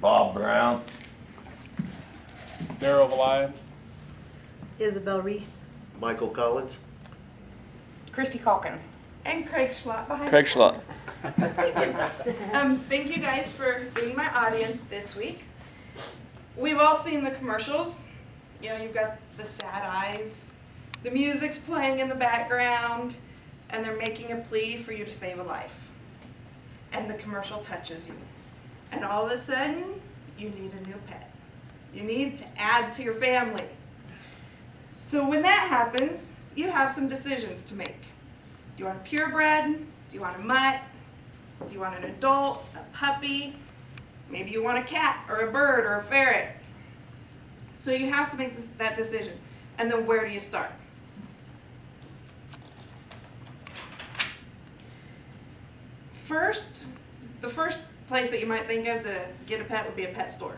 Bob Brown. Daryl Lyons. Isabel Reese. Michael Collins. Christy Calkins. And Craig Schlott behind Craig me. Schlott. Thank you guys for being my audience this week. We've all seen the commercials. You know, you've got the sad eyes, the music's playing in the background, and they're making a plea for you to save a life. And the commercial touches you. And all of a sudden, you need a new pet. You need to add to your family. So when that happens, you have some decisions to make. Do you want a purebred? Do you want a mutt? Do you want an adult, a puppy? Maybe you want a cat or a bird or a ferret. So you have to make that decision. And then where do you start? The first place that you might think of to get a pet would be a pet store.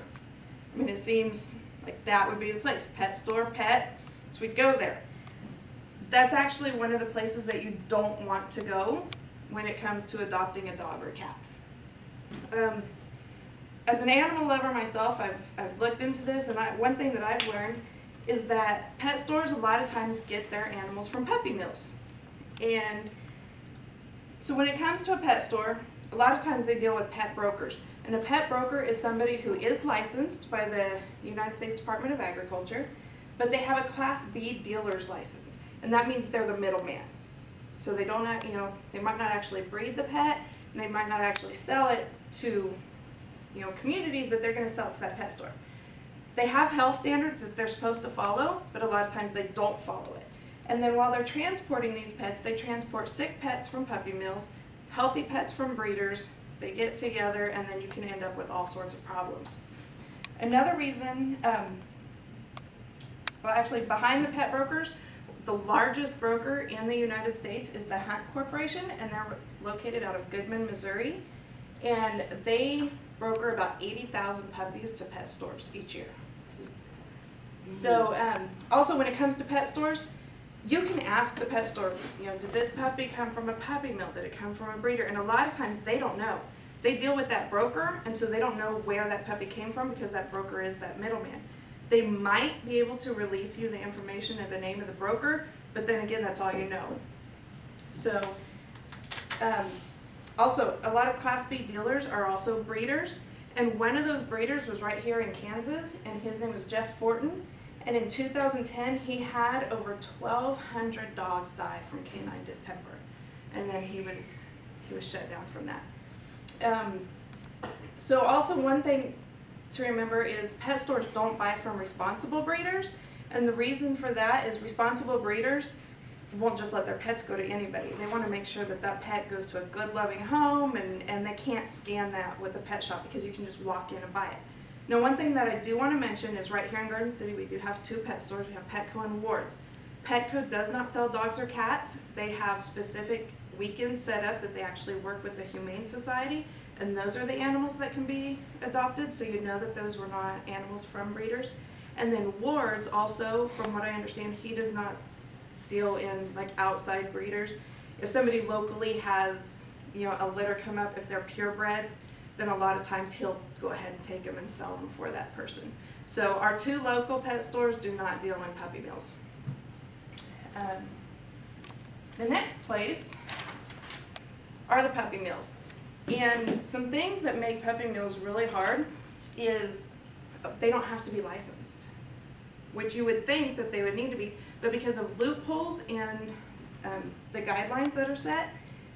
I mean, it seems like that would be the place. Pet store, pet, so we'd go there. That's actually one of the places that you don't want to go when it comes to adopting a dog or a cat. As an animal lover myself, I've looked into this, and one thing that I've learned is that pet stores a lot of times get their animals from puppy mills. And so when it comes to a pet store, a lot of times they deal with pet brokers. And a pet broker is somebody who is licensed by the United States Department of Agriculture, but they have a Class B dealer's license. And that means they're the middleman. So they don't, they might not actually breed the pet, and they might not actually sell it to, communities, but they're going to sell it to that pet store. They have health standards that they're supposed to follow, but a lot of times they don't follow it. And then while they're transporting these pets, they transport sick pets from puppy mills, healthy pets from breeders. They get together, and then you can end up with all sorts of problems. Another reason, behind the pet brokers, the largest broker in the United States is the Hunt Corporation, and they're located out of Goodman, Missouri. And they broker about 80,000 puppies to pet stores each year. So also when it comes to pet stores, you can ask the pet store, did this puppy come from a puppy mill? Did it come from a breeder? And a lot of times they don't know. They deal with that broker, and so they don't know where that puppy came from because that broker is that middleman. They might be able to release you the information and the name of the broker, but then again, that's all you know. So, also, a lot of Class B dealers are also breeders, and one of those breeders was right here in Kansas, and his name was Jeff Fortin. And in 2010, he had over 1,200 dogs die from canine distemper, and then he was shut down from that. So also one thing to remember is pet stores don't buy from responsible breeders, and the reason for that is responsible breeders won't just let their pets go to anybody. They want to make sure that that pet goes to a good loving home, and they can't scan that with a pet shop because you can just walk in and buy it. Now, one thing that I do want to mention is right here in Garden City we do have two pet stores. We have Petco and Ward's. Petco does not sell dogs or cats. They have specific weekends set up that they actually work with the Humane Society, and those are the animals that can be adopted, so you know that those were not animals from breeders. And then Ward's also, from what I understand, he does not deal in like outside breeders. If somebody locally has a litter come up, if they're purebreds, then a lot of times he'll go ahead and take them and sell them for that person. So our two local pet stores do not deal in puppy mills. The next place are the puppy mills. And some things that make puppy mills really hard is they don't have to be licensed, which you would think that they would need to be, but because of loopholes in the guidelines that are set,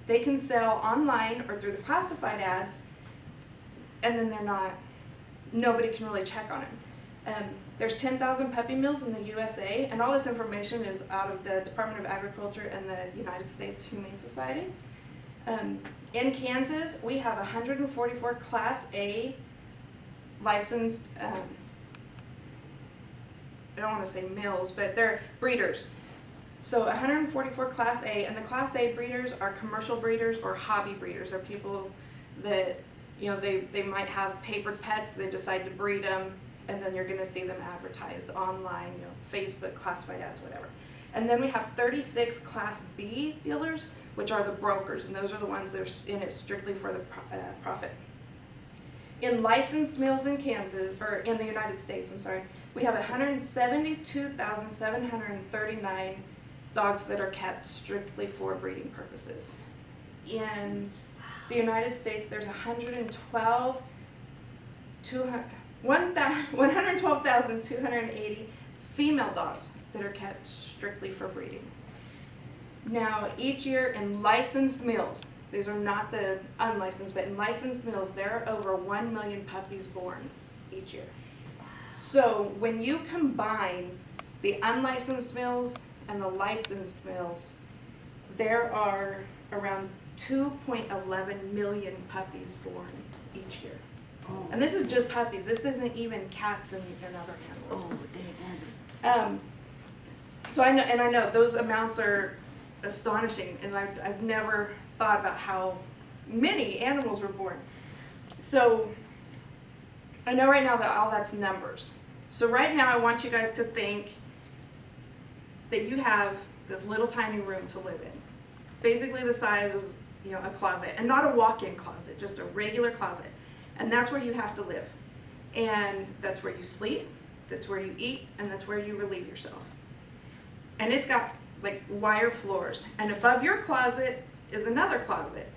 they can sell online or through the classified ads, and then nobody can really check on it. There's 10,000 puppy mills in the USA, and all this information is out of the Department of Agriculture and the United States Humane Society. In Kansas, we have 144 Class A licensed, I don't want to say mills, but they're breeders. So 144 Class A, and the Class A breeders are commercial breeders or hobby breeders, or people that, they might have papered pets, they decide to breed them, and then you're going to see them advertised online, Facebook, classified ads, whatever. And then we have 36 Class B dealers, which are the brokers, and those are the ones that are in it strictly for the profit. In licensed mills in Kansas, or in the United States, I'm sorry, we have 172,739 dogs that are kept strictly for breeding purposes. In the United States, there's 112,280 female dogs that are kept strictly for breeding. Now, each year in licensed mills, these are not the unlicensed, but in licensed mills, there are over 1 million puppies born each year. So when you combine the unlicensed mills and the licensed mills, there are around 2.11 million puppies born each year. Oh. And this is just puppies. This isn't even cats and other animals. Oh, dang. So I know those amounts are astonishing, and I've never thought about how many animals were born. So I know right now that all that's numbers. So right now I want you guys to think that you have this little tiny room to live in. Basically the size of, a closet, and not a walk-in closet, just a regular closet. And that's where you have to live. And that's where you sleep, that's where you eat, and that's where you relieve yourself. And it's got like wire floors. And above your closet is another closet.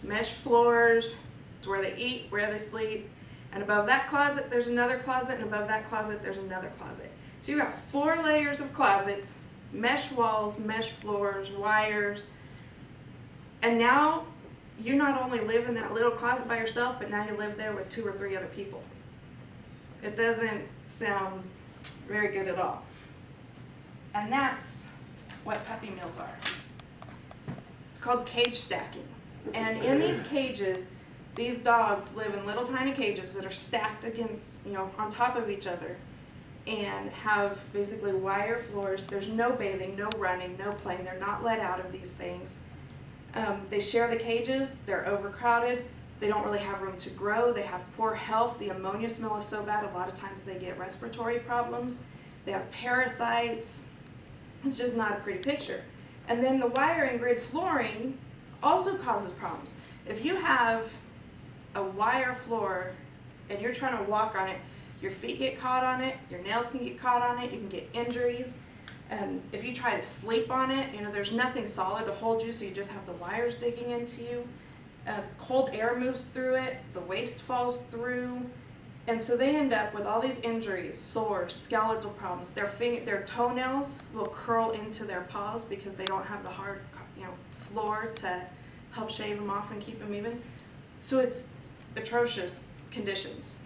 Mesh floors, it's where they eat, where they sleep. And above that closet, there's another closet, and above that closet, there's another closet. So you've got 4 layers of closets, mesh walls, mesh floors, wires. And now you not only live in that little closet by yourself, but now you live there with 2 or 3 other people. It doesn't sound very good at all. And that's what puppy mills are. It's called cage stacking. And in these cages, these dogs live in little tiny cages that are stacked against, on top of each other, and have basically wire floors. There's no bathing, no running, no playing. They're not let out of these things. They share the cages. They're overcrowded. They don't really have room to grow. They have poor health. The ammonia smell is so bad, a lot of times they get respiratory problems. They have parasites. It's just not a pretty picture. And then the wire and grid flooring also causes problems. If you have a wire floor and you're trying to walk on it, your feet get caught on it, your nails can get caught on it, you can get injuries. If you try to sleep on it, there's nothing solid to hold you, so you just have the wires digging into you. Cold air moves through it, the waste falls through, and so they end up with all these injuries, sores, skeletal problems. Their toenails will curl into their paws because they don't have the hard, floor to help shave them off and keep them even. So it's atrocious conditions.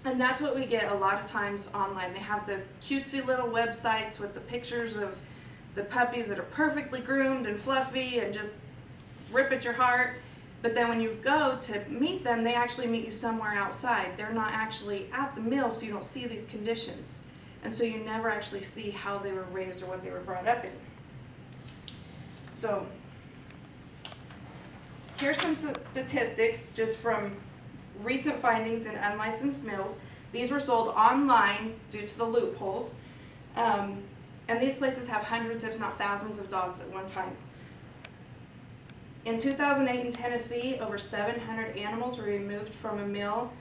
And that's what we get a lot of times online. They have the cutesy little websites with the pictures of the puppies that are perfectly groomed and fluffy and just rip at your heart. But then when you go to meet them, they actually meet you somewhere outside. They're not actually at the mill, so you don't see these conditions. And so you never actually see how they were raised or what they were brought up in. So here's some statistics just from recent findings in unlicensed mills. These were sold online due to the loopholes. And these places have hundreds, if not thousands, of dogs at one time. In 2008 in Tennessee, over 700 animals were removed from a mill.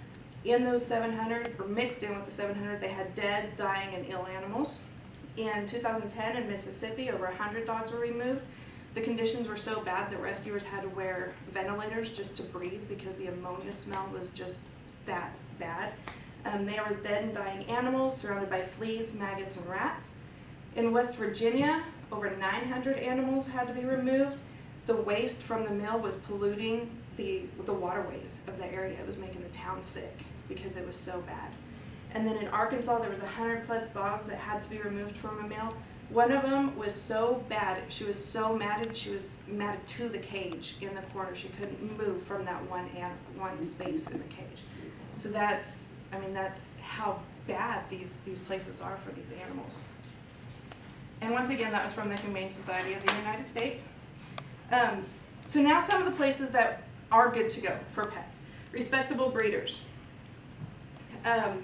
In those 700, or mixed in with the 700, they had dead, dying, and ill animals. In 2010 in Mississippi, over 100 dogs were removed. The conditions were so bad that rescuers had to wear ventilators just to breathe because the ammonia smell was just that bad. There was dead and dying animals surrounded by fleas, maggots, and rats. In West Virginia, over 900 animals had to be removed. The waste from the mill was polluting the waterways of the area. It was making the town sick because it was so bad. And then in Arkansas, there was 100+ dogs that had to be removed from a mill. One of them was so bad, she was so matted, she was matted to the cage in the corner. She couldn't move from that one space in the cage. So that's how bad these places are for these animals. And once again, that was from the Humane Society of the United States. So now some of the places that are good to go for pets. Respectable breeders. And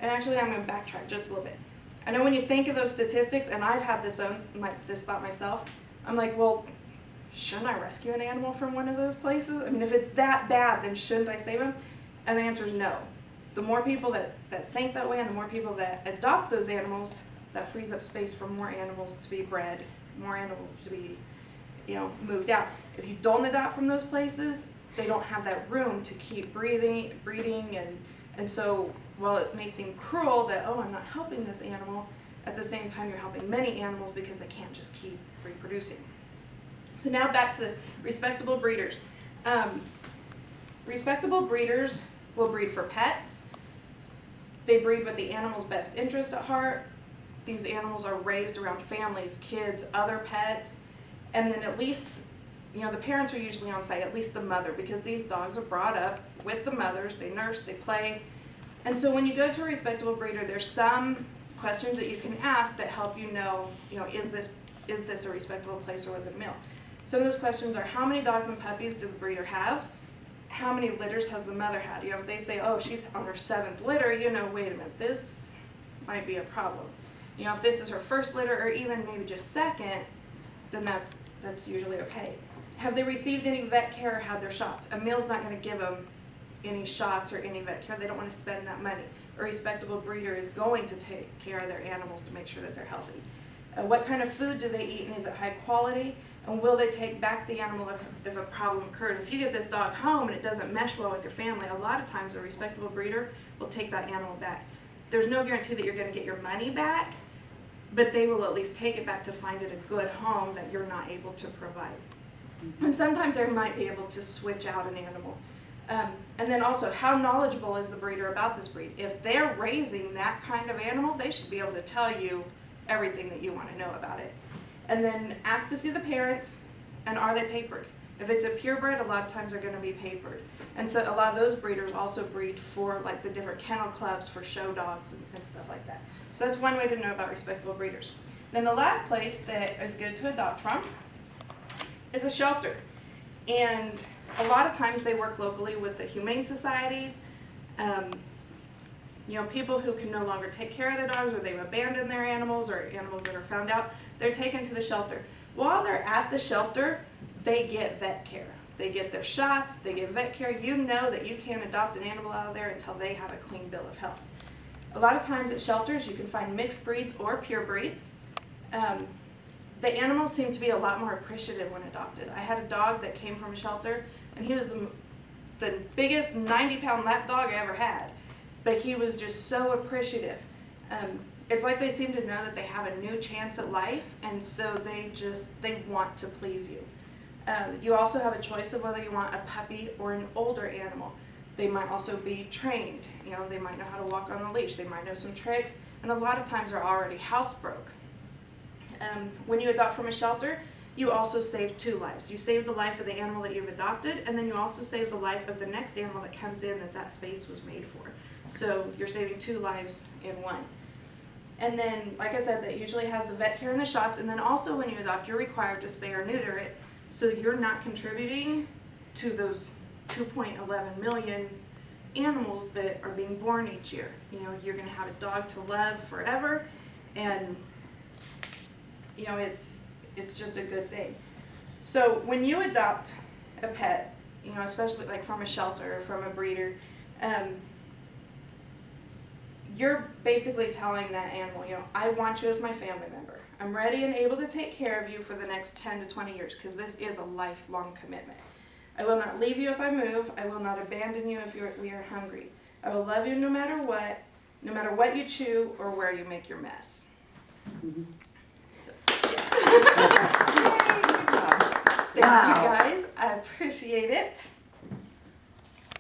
actually I'm going to backtrack just a little bit. I know when you think of those statistics, and I've had this thought myself, I'm like, well, shouldn't I rescue an animal from one of those places? I mean, if it's that bad, then shouldn't I save him? And the answer is no. The more people that think that way and the more people that adopt those animals, that frees up space for more animals to be bred, more animals to be, moved out. If you don't adopt from those places, they don't have that room to keep breeding, and so while it may seem cruel that, oh, I'm not helping this animal, at the same time you're helping many animals because they can't just keep reproducing. So now back to this, respectable breeders. Respectable breeders will breed for pets. They breed with the animal's best interest at heart. These animals are raised around families, kids, other pets, and then at least, the parents are usually on site, at least the mother, because these dogs are brought up with the mothers, they nurse, they play. And so when you go to a respectable breeder, there's some questions that you can ask that help you know, is this a respectable place or was it a male? Some of those questions are, how many dogs and puppies did the breeder have? How many litters has the mother had? If they say, oh, she's on her 7th litter, wait a minute, this might be a problem. If this is her first litter or even maybe just second, then that's usually okay. Have they received any vet care or had their shots? A meal's not going to give them any shots or any vet care. They don't want to spend that money. A respectable breeder is going to take care of their animals to make sure that they're healthy. What kind of food do they eat, and is it high quality? And will they take back the animal if a problem occurs? If you get this dog home and it doesn't mesh well with your family, a lot of times a respectable breeder will take that animal back. There's no guarantee that you're going to get your money back, but they will at least take it back to find it a good home that you're not able to provide. And sometimes they might be able to switch out an animal. And then also, how knowledgeable is the breeder about this breed? If they're raising that kind of animal, they should be able to tell you everything that you want to know about it. And then ask to see the parents, and are they papered? If it's a purebred, a lot of times they're going to be papered. And so a lot of those breeders also breed for like the different kennel clubs for show dogs and stuff like that. So that's one way to know about respectable breeders. Then the last place that is good to adopt from is a shelter. And a lot of times they work locally with the humane societies, people who can no longer take care of their dogs or they've abandoned their animals or animals that are found out, they're taken to the shelter. While they're at the shelter, they get vet care. They get their shots, they get vet care. You know that you can't adopt an animal out of there until they have a clean bill of health. A lot of times at shelters you can find mixed breeds or pure breeds. The animals seem to be a lot more appreciative when adopted. I had a dog that came from a shelter, and he was the biggest 90-pound lap dog I ever had. But he was just so appreciative. It's like they seem to know that they have a new chance at life, and so they want to please you. You also have a choice of whether you want a puppy or an older animal. They might also be trained. They might know how to walk on the leash. They might know some tricks, and a lot of times they're already housebroke. When you adopt from a shelter, you also save 2 lives. You save the life of the animal that you've adopted, and then you also save the life of the next animal that comes in that space was made for. So you're saving 2 lives in one. And then, like I said, that usually has the vet care and the shots, and then also when you adopt, you're required to spay or neuter it, so you're not contributing to those 2.11 million animals that are being born each year. You're going to have a dog to love forever, and it's just a good thing. So when you adopt a pet, especially like from a shelter or from a breeder, you're basically telling that animal, I want you as my family member. I'm ready and able to take care of you for the next 10 to 20 years because this is a lifelong commitment. I will not leave you if I move. I will not abandon you if we are hungry. I will love you no matter what you chew or where you make your mess. Mm-hmm. So, yeah. Thank you guys. I appreciate it.